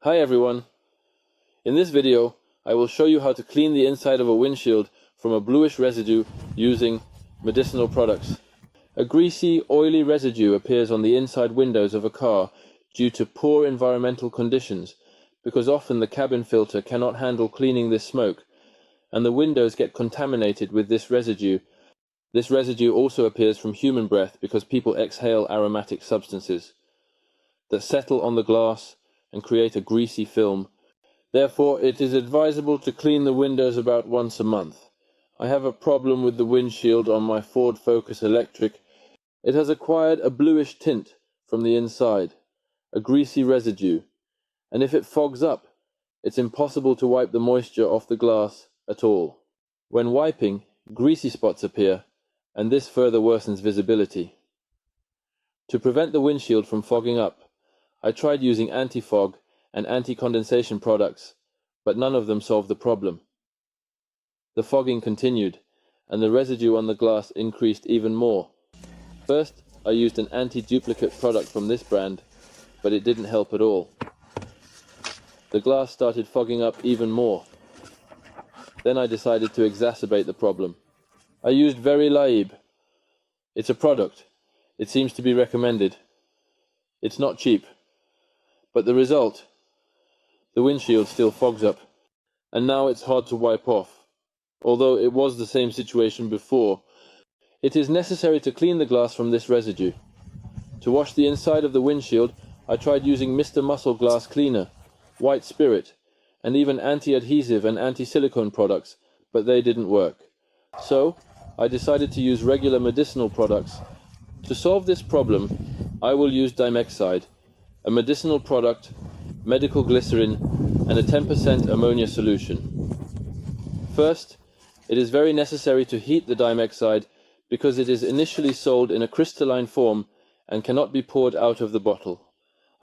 Hi everyone! In this video I will show you how to clean the inside of a windshield from a bluish residue using medicinal products. A greasy, oily residue appears on the inside windows of a car due to poor environmental conditions, because often the cabin filter cannot handle cleaning this smoke, and the windows get contaminated with this residue. This residue also appears from human breath because people exhale aromatic substances that settle on the glass and create a greasy film. Therefore, it is advisable to clean the windows about once a month. I have a problem with the windshield on my Ford Focus Electric. It has acquired a bluish tint from the inside, a greasy residue, and if it fogs up, it's impossible to wipe the moisture off the glass at all. When wiping, greasy spots appear, and this further worsens visibility. To prevent the windshield from fogging up, I tried using anti-fog and anti-condensation products, but none of them solved the problem. The fogging continued, and the residue on the glass increased even more. First, I used an anti-duplicate product from this brand, but it didn't help at all. The glass started fogging up even more. Then I decided to exacerbate the problem. I used Very Laib. It's a product. It seems to be recommended. It's not cheap. But the result? The windshield still fogs up, and now it's hard to wipe off, although it was the same situation before. It is necessary to clean the glass from this residue. To wash the inside of the windshield, I tried using Mr. Muscle Glass Cleaner, white spirit, and even anti-adhesive and anti-silicone products, but they didn't work. So, I decided to use regular medicinal products. To solve this problem, I will use Dimexide, a medicinal product, medical glycerin, and a 10% ammonia solution. First, it is very necessary to heat the Dimexide because it is initially sold in a crystalline form and cannot be poured out of the bottle.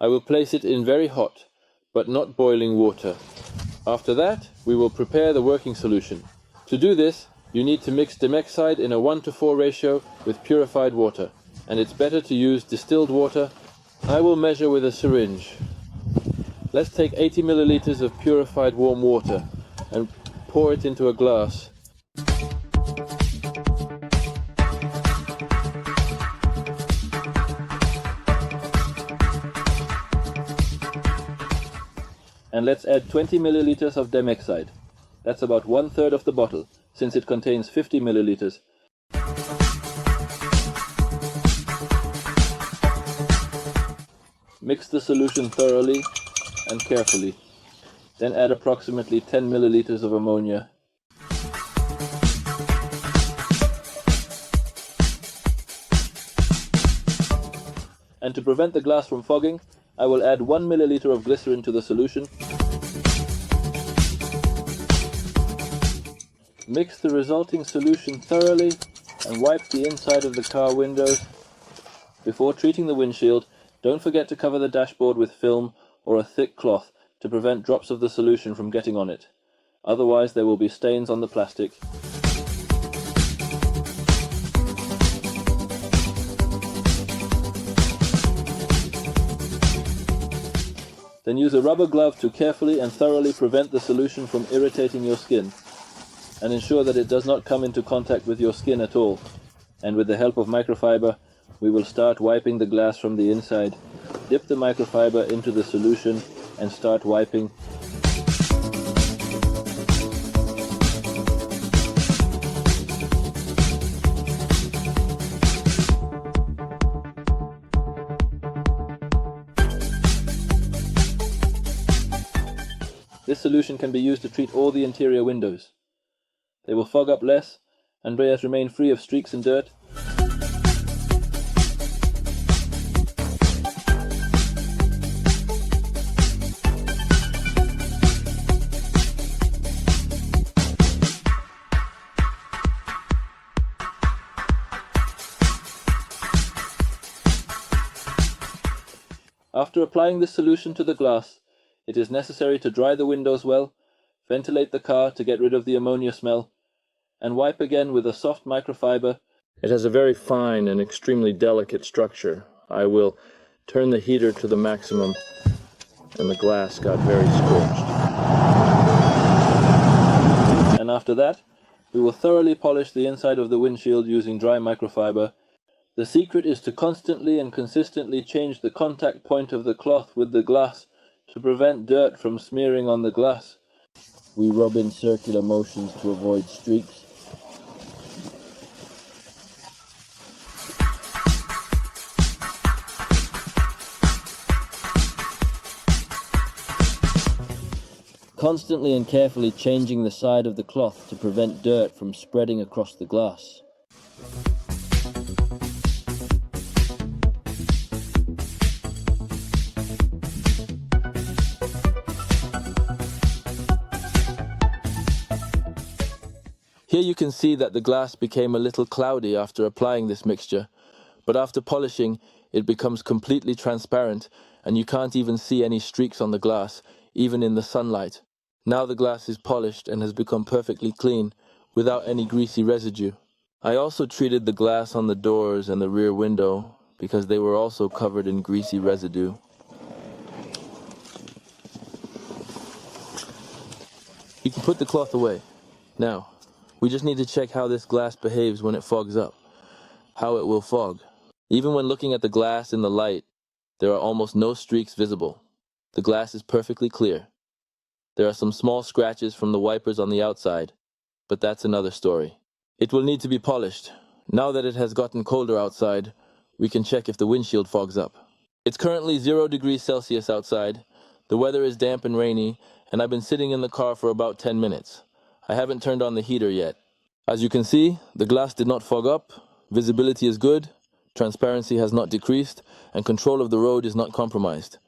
I will place it in very hot, but not boiling water. After that, we will prepare the working solution. To do this, you need to mix Dimexide in a 1:4 ratio with purified water, and it's better to use distilled water. I will measure with a syringe. Let's take 80 milliliters of purified warm water and pour it into a glass. And let's add 20 milliliters of Dimexide. That's about 1/3 of the bottle, since it contains 50 milliliters. Mix the solution thoroughly and carefully. Then add approximately 10 milliliters of ammonia. And to prevent the glass from fogging, I will add 1 milliliter of glycerin to the solution. Mix the resulting solution thoroughly and wipe the inside of the car windows. Before treating the windshield, don't forget to cover the dashboard with film or a thick cloth to prevent drops of the solution from getting on it. Otherwise, there will be stains on the plastic. Then use a rubber glove to carefully and thoroughly prevent the solution from irritating your skin, and ensure that it does not come into contact with your skin at all. And with the help of microfiber, we will start wiping the glass from the inside. Dip the microfiber into the solution and start wiping. This solution can be used to treat all the interior windows. They will fog up less and yet remain free of streaks and dirt. After applying this solution to the glass, it is necessary to dry the windows well, ventilate the car to get rid of the ammonia smell, and wipe again with a soft microfiber. It has a very fine and extremely delicate structure. I will turn the heater to the maximum and the glass got very scorched. And after that, we will thoroughly polish the inside of the windshield using dry microfiber. The secret is to constantly and consistently change the contact point of the cloth with the glass to prevent dirt from smearing on the glass. We rub in circular motions to avoid streaks. Constantly and carefully changing the side of the cloth to prevent dirt from spreading across the glass. Here you can see that the glass became a little cloudy after applying this mixture, but after polishing it becomes completely transparent and you can't even see any streaks on the glass, even in the sunlight. Now the glass is polished and has become perfectly clean, without any greasy residue. I also treated the glass on the doors and the rear window, because they were also covered in greasy residue. You can put the cloth away. Now, we just need to check how this glass behaves when it fogs up, how it will fog. Even when looking at the glass in the light, there are almost no streaks visible. The glass is perfectly clear. There are some small scratches from the wipers on the outside, but that's another story. It will need to be polished. Now that it has gotten colder outside, we can check if the windshield fogs up. It's currently 0 degrees Celsius outside. The weather is damp and rainy, and I've been sitting in the car for about 10 minutes. I haven't turned on the heater yet. As you can see, the glass did not fog up, visibility is good, transparency has not decreased, and control of the road is not compromised.